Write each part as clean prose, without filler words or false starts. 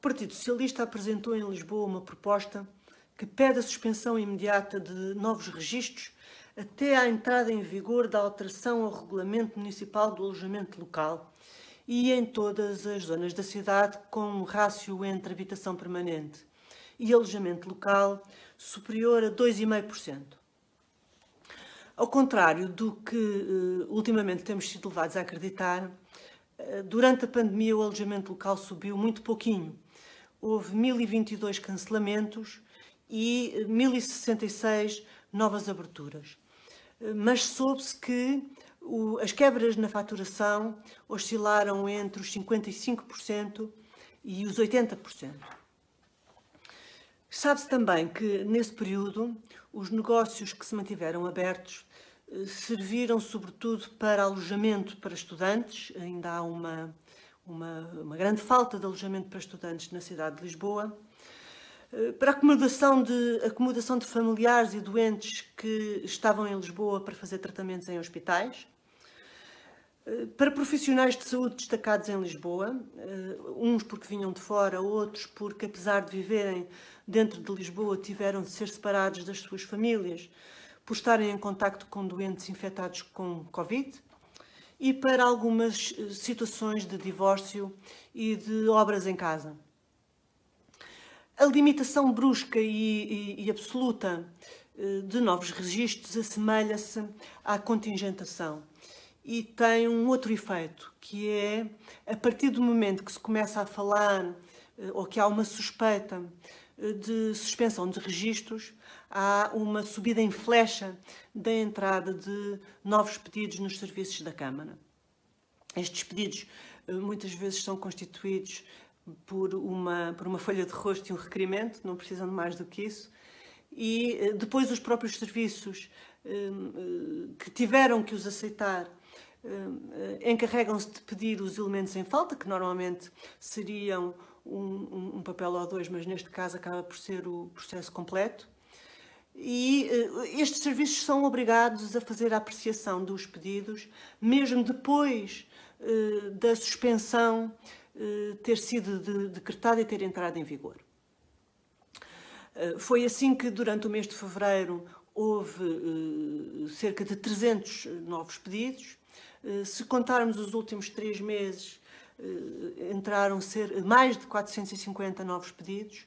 Partido Socialista apresentou em Lisboa uma proposta que pede a suspensão imediata de novos registros até à entrada em vigor da alteração ao Regulamento Municipal do Alojamento Local e em todas as zonas da cidade com um rácio entre habitação permanente e alojamento local superior a 2,5%. Ao contrário do que ultimamente temos sido levados a acreditar, durante a pandemia o alojamento local subiu muito pouquinho. Houve 1022 cancelamentos e 1066 novas aberturas. Mas soube-se que as quebras na faturação oscilaram entre os 55% e os 80%. Sabe-se também que, nesse período, os negócios que se mantiveram abertos serviram sobretudo para alojamento para estudantes. Ainda há uma grande falta de alojamento para estudantes na cidade de Lisboa, para acomodação de familiares e doentes que estavam em Lisboa para fazer tratamentos em hospitais, para profissionais de saúde destacados em Lisboa, uns porque vinham de fora, outros porque, apesar de viverem dentro de Lisboa, tiveram de ser separados das suas famílias por estarem em contacto com doentes infectados com Covid, e para algumas situações de divórcio e de obras em casa. A limitação brusca e absoluta de novos registros assemelha-se à contingentação e tem um outro efeito, que é, a partir do momento que se começa a falar ou que há uma suspeita de suspensão de registros, há uma subida em flecha da entrada de novos pedidos nos serviços da Câmara. Estes pedidos muitas vezes são constituídos por uma folha de rosto e um requerimento, não precisam de mais do que isso, e depois os próprios serviços que tiveram que os aceitar encarregam-se de pedir os elementos em falta, que normalmente seriam um papel ou dois, mas neste caso acaba por ser o processo completo. E estes serviços são obrigados a fazer a apreciação dos pedidos, mesmo depois da suspensão ter sido decretada e ter entrado em vigor. Foi assim que, durante o mês de fevereiro, houve cerca de 300 novos pedidos. Se contarmos os últimos 3 meses, entraram mais de 450 novos pedidos.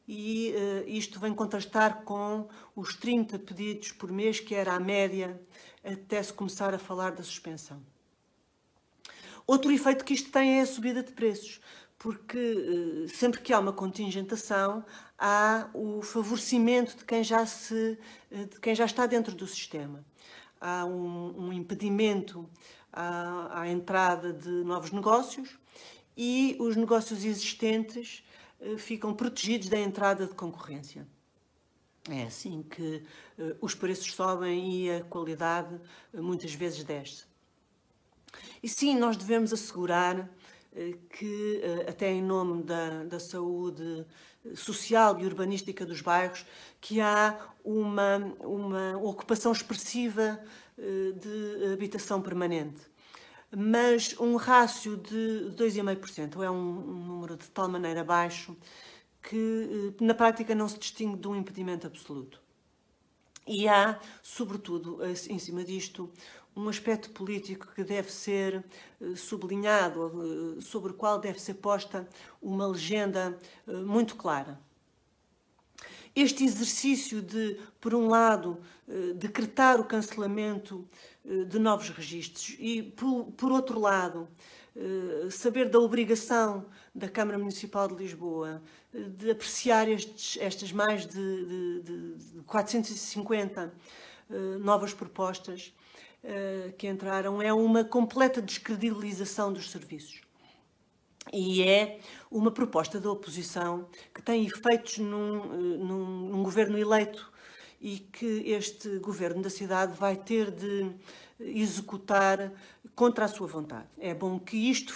E isto vem contrastar com os 30 pedidos por mês, que era a média, até se começar a falar da suspensão. Outro efeito que isto tem é a subida de preços, porque sempre que há uma contingentação, há o favorecimento de quem já está dentro do sistema. Há um impedimento à entrada de novos negócios e os negócios existentes ficam protegidos da entrada de concorrência. É assim que os preços sobem e a qualidade muitas vezes desce. E sim, nós devemos assegurar que, até em nome da saúde social e urbanística dos bairros, que há uma ocupação expressiva de habitação permanente. Mas um rácio de 2,5% é um número de tal maneira baixo que, na prática, não se distingue de um impedimento absoluto. E há, sobretudo, em cima disto, um aspecto político que deve ser sublinhado, sobre o qual deve ser posta uma legenda muito clara. Este exercício de, por um lado, decretar o cancelamento de novos registros e, por outro lado, saber da obrigação da Câmara Municipal de Lisboa de apreciar estas mais de 450 novas propostas que entraram, é uma completa descredibilização dos serviços. E é uma proposta da oposição que tem efeitos num governo eleito e que este governo da cidade vai ter de executar contra a sua vontade. É bom que isto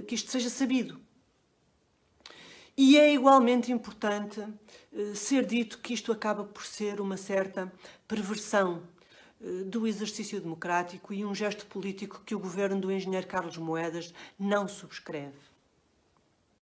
que isto seja sabido. E é igualmente importante ser dito que isto acaba por ser uma certa perversão do exercício democrático e um gesto político que o governo do engenheiro Carlos Moedas não subscreve.